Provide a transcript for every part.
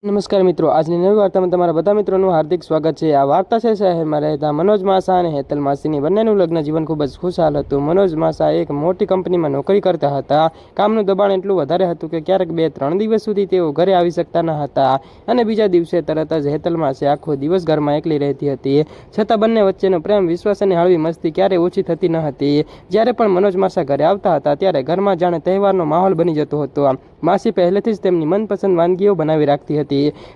નમસ્કાર મિત્રો, આજની નવી વાર્તામાં તમારા બધા મિત્રોનું હાર્દિક સ્વાગત છે। આ વાર્તા છે શહેરમાં રહેતા મનોજ માસા અને હેતલ માસીની। બંનેનું લગ્ન જીવન ખૂબ જ ખુશહાલ હતું। મનોજ માસા એક મોટી કંપનીમાં નોકરી કરતા હતા। કામનું દબાણ એટલું વધારે હતું કે ક્યારેક 2-3 દિવસ સુધી તેઓ ઘરે આવી શકતા ન હતા અને બીજા દિવસે તરત જ હેતલ માસી આખો દિવસ ઘરમાં એકલી રહેતી હતી। છતાં બંને વચ્ચેનો પ્રેમ, વિશ્વાસ અને હળવી મસ્તી ક્યારેય ઓછી થતી ન હતી। જ્યારે પણ મનોજ માસા ઘરે આવતા હતા ત્યારે ઘરમાં જાણે તહેવારનો માહોલ બની જતો હતો। માસી પહેલેથી જ તેમની મનપસંદ વાનગીઓ બનાવી રાખતી હતી।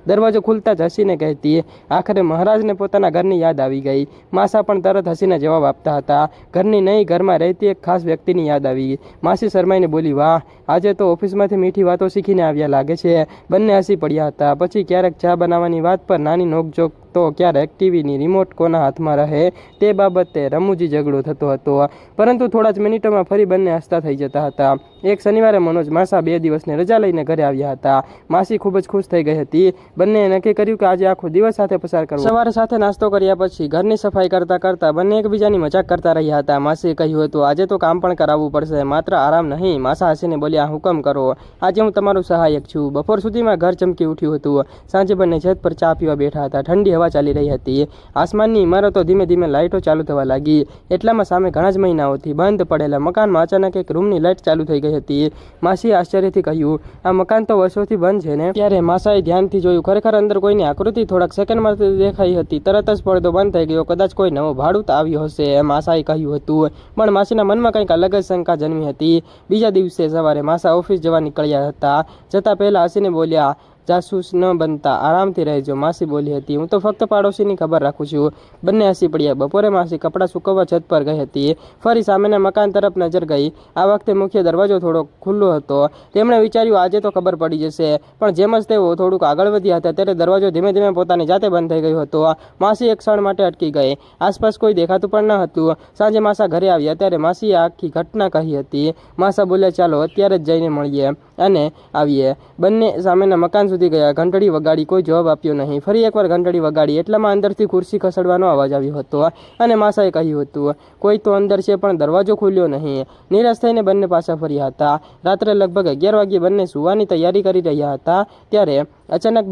દરવાજો ખુલતા જ હસીને કહેતી, આખરે મહારાજને પોતાના ઘરની યાદ આવી ગઈ। માસા પણ તરત હસીને જવાબ આપતા હતા, ઘરની નહીં, ઘરમાં રહેતી એક ખાસ વ્યક્તિની યાદ આવી। માસી શરમાઈને બોલી, વાહ, આજે તો ઓફિસમાંથી મીઠી વાતો શીખીને આવ્યા લાગે છે। બંને હસી પડ્યા હતા। પછી ક્યારેક ચા બનાવવાની વાત પર નાની નોકઝોક તો ક્યારેક ટીવીની રિમોટ કોના હાથમાં રહે તે બાબતે રમૂજી ઝઘડો થતો હતો। પરંતુ થોડા જ મિનિટોમાં ફરી બંને હસતા થઈ જતા હતા। એક શનિવારે મનોજ માસા 2 દિવસની રજા લઈને ઘરે આવ્યા હતા। માસી ખૂબ જ ખુશ થઈ ગઈ હતી। બંનેએ નક્કી કર્યું કે આજે આખો દિવસ સાથે પસાર કરવો। સવારે સાથે નાસ્તો કર્યા પછી ઘરની સફાઈ કરતા કરતા બંને એકબીજાની મજાક કરતા રહ્યા હતા। માસીએ કહ્યું હતું, આજે તો કામ પણ કરાવવું પડશે, માત્ર આરામ નહીં। માસા હસીને બોલ્યા, હુકમ કરો, આજે હું તમારો સહાયક છું। બપોર સુધીમાં ઘર ચમકી ઉઠ્યું હતું। સાંજે બંને છત પર ચા પીવા બેઠા હતા। ઠંડી હવા ચાલી રહી હતી। આસમાનની ઇમારતો ધીમે ધીમે લાઇટો ચાલુ થવા લાગી। એટલામાં સામે ઘણા જ મહિનાઓથી બંધ પડેલા મકાનમાં અચાનક એક રૂમની લાઇટ ચાલુ થઈ ગઈ હતી। માસીએ આશ્ચર્યથી કહ્યું, આ મકાન તો વર્ષોથી બંધ છે ને? ત્યારે માસાએ ધ્યાનથી જોયું, ખરેખર અંદર કોઈની આકૃતિ થોડાક સેકન્ડમાં દેખાઈ હતી। તરત જ પડદો બંધ થઈ ગયો। કદાચ કોઈ નવો ભાડૂત આવ્યો હશે એમ માસાએ કહ્યું હતું, પણ માસીના મનમાં કંઈક અલગ જ શંકા જન્મી હતી। બીજા દિવસે સવારે માસા ઓફિસ જવા નીકળ્યા હતા। જતા પહેલા હસીને બોલ્યા, જાસૂસ ન બનતા, આરામથી રહેજો। માસી બોલી હતી, હું તો ફક્ત પાડોશીની ખબર રાખું છું। બંને હસી પડ્યા। બપોરે માસી કપડાં સૂકવવા છત પર ગઈ હતી। ફરી સામેના મકાન તરફ નજર ગઈ। આ વખતે મુખ્ય દરવાજો થોડો ખુલ્લો હતો। તેમણે વિચાર્યું, આજે તો ખબર પડી જશે, પણ જેમ જ તેઓ થોડુંક આગળ વધ્યા હતા ત્યારે દરવાજો ધીમે ધીમે પોતાની જાતે બંધ થઈ ગયો હતો। માસી એક ક્ષણ માટે અટકી ગઈ। આસપાસ કોઈ દેખાતું પણ ન હતું। સાંજે માસા ઘરે આવ્યા ત્યારે માસીએ આખી ઘટના કહી હતી। માસા બોલ્યા, ચાલો અત્યારે જ જઈને મળીએ અને આવીએ। બંને સામેના મકાન સુધી ગયા। ઘંટડી વગાડી, કોઈ જવાબ આપ્યો નહીં। ફરી એકવાર ઘંટડી વગાડી। એટલામાં અંદરથી ખુરશી ખસેડવાનો અવાજ આવ્યો હતો અને માસાએ કહ્યું હતું, કોઈ તો અંદર છે, પણ દરવાજો ખુલ્યો નહીં। નિરાશ થઈને બંને પાછા ફર્યા હતા। રાત્રે લગભગ 11 વાગ્યે બંને સૂવાની તૈયારી કરી રહ્યા હતા ત્યારે અચાનક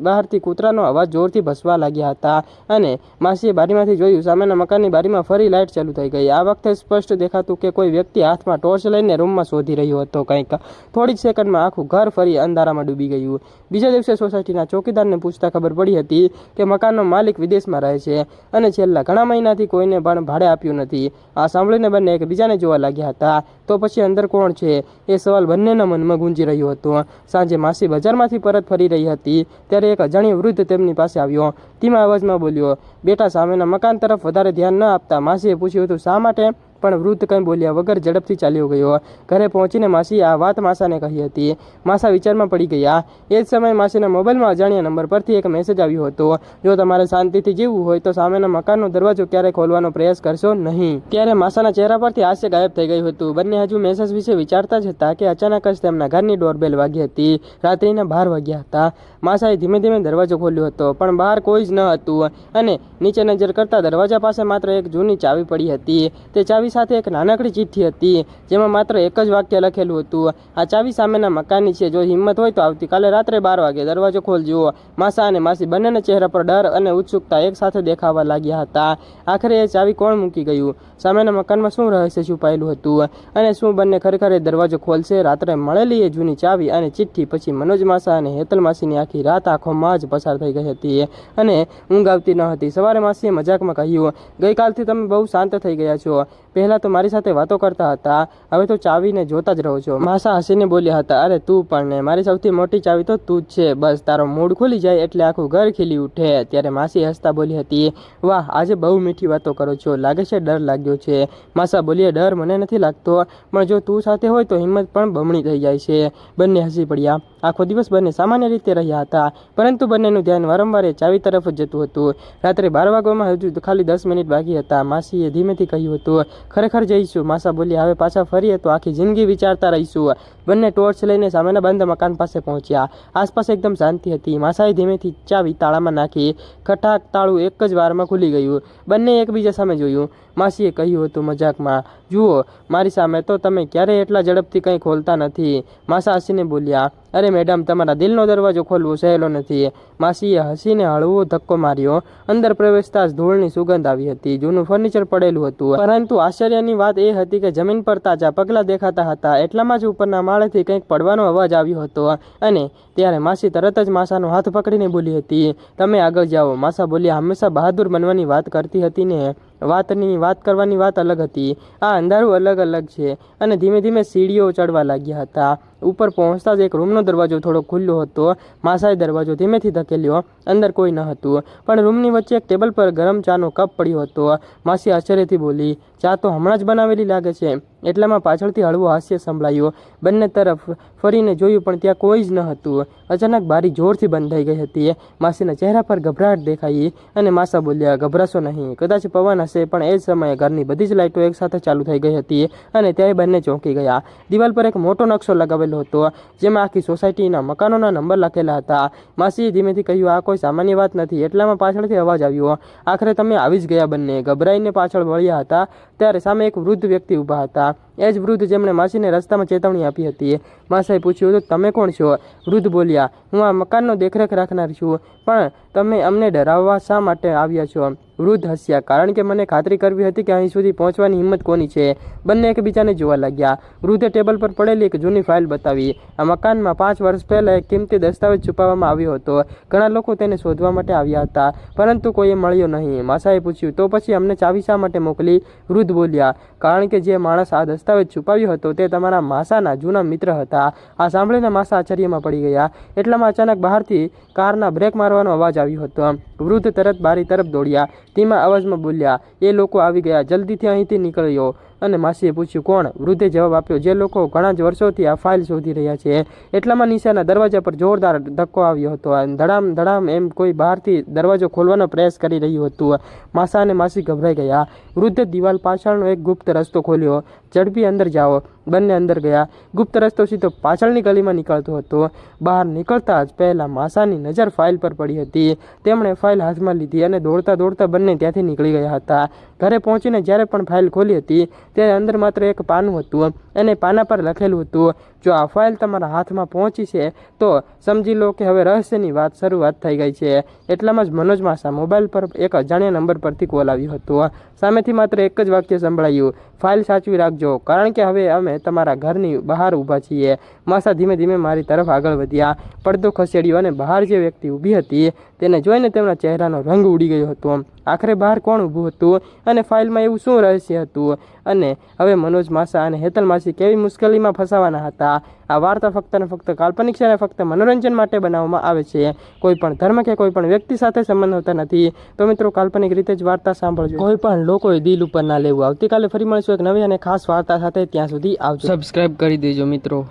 બહારથી કૂતરાનો અવાજ જોરથી ભસવા લાગ્યા હતા અને માસીએ બારીમાંથી જોયું, સામેના મકાનની બારીમાં ફરી લાઇટ ચાલુ થઈ ગઈ। આ વખતે સ્પષ્ટ દેખાતું કે કોઈ વ્યક્તિ હાથમાં ટોર્ચ લઈને રૂમમાં શોધી રહ્યો હતો કંઈક। થોડી જ સેકન્ડમાં આખું ઘર ફરી અંધારામાં ડૂબી ગયું। બીજા દિવસે સોસાયટીના ચોકીદારને પૂછતા ખબર પડી હતી કે મકાનનો માલિક વિદેશમાં રહે છે અને છેલ્લા ઘણા મહિનાથી કોઈને પણ ભાડે આપ્યું નથી। આ સાંભળીને બંને એકબીજાને જોવા લાગ્યા હતા। તો પછી અંદર કોણ છે એ સવાલ બંનેના મનમાં ગુંજી રહ્યો હતો। સાંજે માસી બજારમાંથી પરત ફરી રહી હતી ત્યારે એક અજાણ્યો વૃદ્ધ તેમની પાસે આવ્યો। ધીમા અવાજમાં બોલ્યો, બેટા, સામેના મકાન તરફ વધારે ધ્યાન ન આપતા। માસીએ પૂછ્યું હતું, શા માટે? પણ વૃદ્ધ કંઈ બોલ્યા વગર ઝડપથી ચાલ્યો ગયો। ઘરે પહોંચીને માસીએ આ વાત માસાને કહી હતી। માસા વિચારમાં પડી ગયા। એ જ સમયે માસીના મોબાઈલમાં અજાણ્યા નંબર પરથી એક મેસેજ આવ્યો હતો, જો તમારે શાંતિથી જીવવું હોય તો સામેના મકાનનો દરવાજો ક્યારેય ખોલવાનો પ્રયાસ કરશો નહીં। ત્યારે માસાના ચહેરા પરથી હાસ્ય ગાયબ થઈ ગયું હતું। બંને હજુ મેસેજ વિશે વિચારતા જ હતા કે અચાનક જ તેમના ઘરની ડોરબેલ વાગી હતી। રાત્રિના 12 વાગ્યા હતા। માસાએ ધીમે ધીમે દરવાજો ખોલ્યો હતો, પણ બહાર કોઈ જ ન હતું અને નીચે નજર કરતા દરવાજા પાસે માત્ર એક જૂની ચાવી પડી હતી। તે ચાવી સાથે એક નાનકડી ચિઠ્ઠી હતી જેમાં માત્ર એક જ વાક્ય લખેલું હતું, આ ચાવી સામેના મકાનની છે, જો હિંમત હોય તો આવતીકાલે રાત્રે 12 વાગે દરવાજો ખોલજો। માસા અને માસી બંનેના ચહેરા પર ડર અને ઉત્સુકતા એક સાથે દેખાવા લાગ્યા હતા। આખરે એ ચાવી કોણ મૂકી ગયું? સામેના મકાનમાં શું રહસ્ય છુપાયેલું હતું અને શું બંને ખરેખર એ દરવાજો ખોલશે? રાત્રે મળેલી એ જૂની ચાવી અને ચિઠ્ઠી પછી મનોજ માસા અને હેતલ માસીની આખી રાત આંખોમાં જ પસાર થઈ ગઈ હતી અને ઊંઘ આવતી ન હતી। સવારે માસીએ મજાકમાં કહ્યું, ગઈકાલથી તમે બહુ શાંત થઈ ગયા છો। પહેલાં તો મારી સાથે વાતો કરતા હતા, હવે તો ચાવીને જોતા જ રહો છો। માસા હસીને બોલ્યા હતા, અરે તું પણ ને, મારી સૌથી મોટી ચાવી તો તું જ છે। બસ તારો મૂડ ખુલી જાય એટલે આખું ઘર ખીલી ઉઠે। ત્યારે માસી હસતા બોલી હતી, વાહ, આજે બહુ મીઠી વાતો કરો છો, લાગે છે ડર લાગ્યો છે? માસા બોલ્યા, ડર મને નથી લાગતો, પણ જો તું સાથે હોય તો હિંમત પણ બમણી થઈ જાય છે। બંને હસી પડ્યા। આખો દિવસ બંને સામાન્ય રીતે રહ્યા હતા, પરંતુ બંનેનું ધ્યાન વારંવાર એ ચાવી તરફ જ જતું હતું। રાત્રે 12 વાગ્યામાં હજુ ખાલી 10 મિનિટ બાકી હતા। માસીએ ધીમેથી કહ્યું હતું, ખરેખર જઈશું? માસા બોલ્યા, હવે પાછા ફરીએ તો આખી જિંદગી વિચારતા રહીશું। બંને ટોર્ચ લઈને સામેના બંધ મકાન પાસે પહોંચ્યા। આસપાસ એકદમ શાંતિ હતી। માસાએ ધીમેથી ચાવી તાળામાં નાખી। ખટાક, તાળું એક જ વારમાં ખુલી ગયું। બંને એકબીજા સામે જોયું। માસીએ કહ્યું હતું મજાકમાં, જુઓ મારી સામે તો તમે ક્યારેય એટલા ઝડપથી કંઈ ખોલતા નથી. માસા હસીને બોલ્યા, અરે મેડમ, તમારા દિલનો દરવાજો ખોલવો સહેલો નથી. માસીએ હસીને હળવો ધક્કો માર્યો. અંદર પ્રવેશતા જ ધૂળની સુગંધ આવી હતી. જૂનું ફર્નિચર પડેલું હતું, પરંતુ આશ્ચર્યની વાત એ હતી કે જમીન પર તાજા પગલાં દેખાતા હતા. એટલામાં જ ઉપરના માળેથી કંઈક પડવાનો અવાજ આવ્યો હતો અને ત્યારે માસી તરત જ માસાનો હાથ પકડીને બોલી હતી, તમે આગળ જાઓ. માસા બોલ્યા, હંમેશા બહાદુર બનવાની વાત કરતી હતી ને, વાત કરવાની વાત અલગ હતી. આ અંધારું અલગ છે. અને ધીમે ધીમે સીડીઓ ચડવા લાગ્યા હતા. ઉપર પહોંચતા જ એક રૂમનો દરવાજો થોડો ખુલ્લો હતો. માસાએ દરવાજો ધીમેથી ધકેલ્યો. અંદર કોઈ ન હતું, પણ રૂમની વચ્ચે એક ટેબલ પર ગરમ ચાનો કપ પડ્યો હતો. માસી આશ્ચર્યથી બોલી, ચા તો હમણાં જ બનાવેલી લાગે છે. એટલામાં પાછળથી હળવું હાસ્ય સંભળાયું. બંને તરફ ફરીને જોયું, પણ ત્યાં કોઈ જ ન હતું. અચાનક બારી જોરથી બંધ થઈ ગઈ હતી. માસીના ચહેરા પર ગભરાટ દેખાઈ અને માસા બોલ્યા, ગભરાશો નહીં, કદાચ પવન હશે. પણ એ જ સમયે ઘરની બધી જ લાઇટો એકસાથે ચાલુ થઈ ગઈ હતી અને ત્યારે બંને ચોંકી ગયા. દિવાલ પર એક મોટો નકશો લગાવેલો હતો, જેમાં આખી સોસાયટીના મકાનોના નંબર લખેલા હતા. માસીએ ધીમેથી કહ્યું, આ કોઈ સામાન્ય વાત નથી. એટલામાં પાછળથી અવાજ આવ્યો, આખરે તમે આવી જ ગયા. બંને ગભરાઈને પાછળ વળ્યા હતા ત્યારે સામે એક વૃદ્ધ વ્યક્તિ ઊભા હતા. એ જ વૃદ્ધ જેમણે માસીને રસ્તામાં ચેતવણી આપી હતી. માસાએ પૂછ્યું, તો તમે કોણ છો? વૃદ્ધ બોલ્યા, હું આ મકાનનો દેખરેખ રાખનાર છું. પણ તમે અમને ડરાવવા શા માટે આવ્યા છો? વૃદ્ધ હસ્યા, કારણ કે મને ખાતરી કરવી હતી કે અહીં સુધી પહોંચવાની હિંમત કોની છે. બંને એકબીજાને જોવા લાગ્યા. વૃદ્ધે ટેબલ પર પડેલી એક જૂની ફાઇલ બતાવી. આ મકાનમાં 5 વર્ષ પહેલાં એક કિંમતી દસ્તાવેજ છુપાવવામાં આવ્યો હતો. ઘણા લોકો તેને શોધવા માટે આવ્યા હતા, પરંતુ કોઈએ મળ્યો નહીં. માસાએ પૂછ્યું, તો પછી અમને ચાવી શા માટે મોકલી? વૃદ્ધ બોલ્યા, કારણ કે જે માણસ આ દસ્તાવેજ છુપાવ્યો હતો તે તમારા માસાના જૂના મિત્ર હતા. આ સાંભળીને માસા આશ્ચર્યમાં પડી ગયા. એટલામાં અચાનક બહારથી કારના બ્રેક મારવાનો અવાજ આવ્યો હતો. વૃદ્ધ તરત બારી તરફ દોડ્યા. ધીમા અવાજમાં બોલ્યા, એ લોકો આવી ગયા, જલ્દીથી અહીંથી નીકળ્યો. અને માસીએ પૂછ્યું, કોણ? વૃદ્ધે જવાબ આપ્યો, જે લોકો ઘણા જ વર્ષોથી આ ફાઇલ શોધી રહ્યા છે. એટલામાં નીચેના દરવાજા પર જોરદાર ધક્કો આવ્યો હતો. ધડામ ધડામ એમ કોઈ બહારથી દરવાજો ખોલવાનો પ્રયાસ કરી રહ્યું હતું. માસા અને માસી ગભરાઈ ગયા. વૃદ્ધે દિવાલ પાછળનો એક ગુપ્ત રસ્તો ખોલ્યો. ઝડપી અંદર જાઓ. બંને અંદર ગયા. ગુપ્ત રસ્તો સીધો પાછળની ગલીમાં નીકળતો હતો. બહાર નીકળતા જ પહેલાં માસાની નજર ફાઇલ પર પડી હતી. તેમણે ફાઇલ હાથમાં લીધી અને દોડતા દોડતા બંને ત્યાંથી નીકળી ગયા હતા. ઘરે પહોંચીને જ્યારે પણ ફાઇલ ખોલી હતી ત્યારે અંદર માત્ર એક પાનું હતું અને પાના પર લખેલું હતું, જો આ ફાઇલ તમારા હાથમાં પહોંચી છે તો સમજી લો કે હવે રહસ્યની શરૂઆત થઈ ગઈ છે. એટલામાં જ મનોજ માસા મોબાઈલ પર એક અજાણ્યા નંબર પરથી કોલ આવ્યો હતો. સામેથી માત્ર એક જ વાક્ય સંભળાયું, ફાઇલ સાચવી રાખજો, કારણ કે હવે અમે તમારા ઘરની બહાર ઊભા છીએ. માસા ધીમે ધીમે મારી તરફ આગળ વધ્યા. પડદો ખસેડ્યો અને બહાર જે વ્યક્તિ ઊભી હતી તેને જોઈને તેમના ચહેરાનો રંગ ઉડી ગયો હતો. આખરે બહાર કોણ ઊભું હતું અને ફાઇલમાં એવું શું રહસ્ય હતું? અને હવે મનોજ માસા અને હેતલ માસી કેવી મુશ્કેલીમાં ફસાવાના હતા? આ વાર્તા ફક્ત ને ફક્ત કાલ્પનિક છે અને ફક્ત મનોરંજન માટે બનાવવામાં આવે છે. કોઈ પણ ધર્મ કે કોઈ પણ વ્યક્તિ સાથે સંબંધ હોતા નથી. તો મિત્રો, કાલ્પનિક રીતે જ વાર્તા સાંભળજો. કોઈ પણ લોકોએ દિલ ઉપર ના લેવું. આવતીકાલે ફરી મળીશું એક નવી અને ખાસ વાર્તા સાથે. ત્યાં સુધી આવજો. સબસ્ક્રાઇબ કરી દેજો મિત્રો.